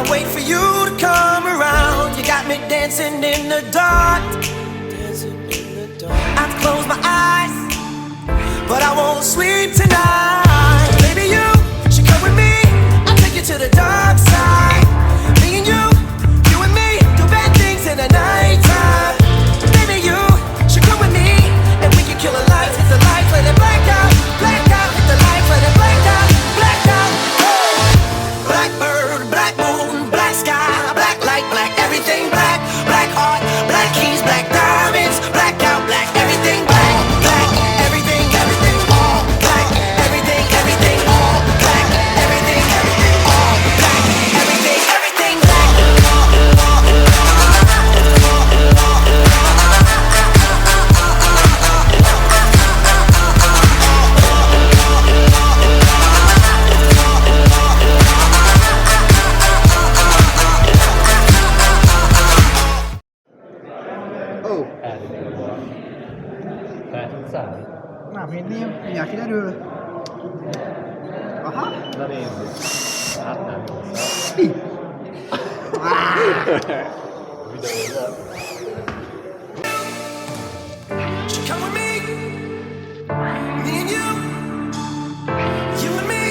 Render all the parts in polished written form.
wait for you to come around. You got me dancing in the dark. I close my eyes, but I won't sleep tonight. Baby, you should come with me. I'll take you to the dark side. Me and you and me, do bad things in the nighttime. Baby, you should come with me, and we can kill a light, hit the light, let it black out, hit the light, let it black out. Blackbird, black moon, black sky, black light, black everything, black, black heart, black keys, black diamonds, black out, black everything, black, black everything, everything, all black, everything, everything, all black, everything, everything, all black, everything, everything, black. Nem hinném, mindjárt kiderül. Aha. Na nézzük. Hát nem igaz. Mi? Videóban. Come with me, me and you and me.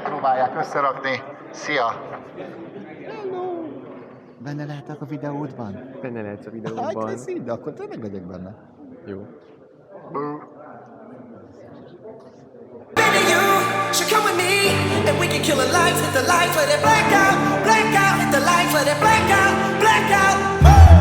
Próbálják összerakni. Szia! Benne lehetek a videódban? Benne lehetsz a Hát, videóban. köszi, de akkor tényleg legyek benne. Jó. Baby, you should come with me, and we can kill the lights, hit the lights, let it black.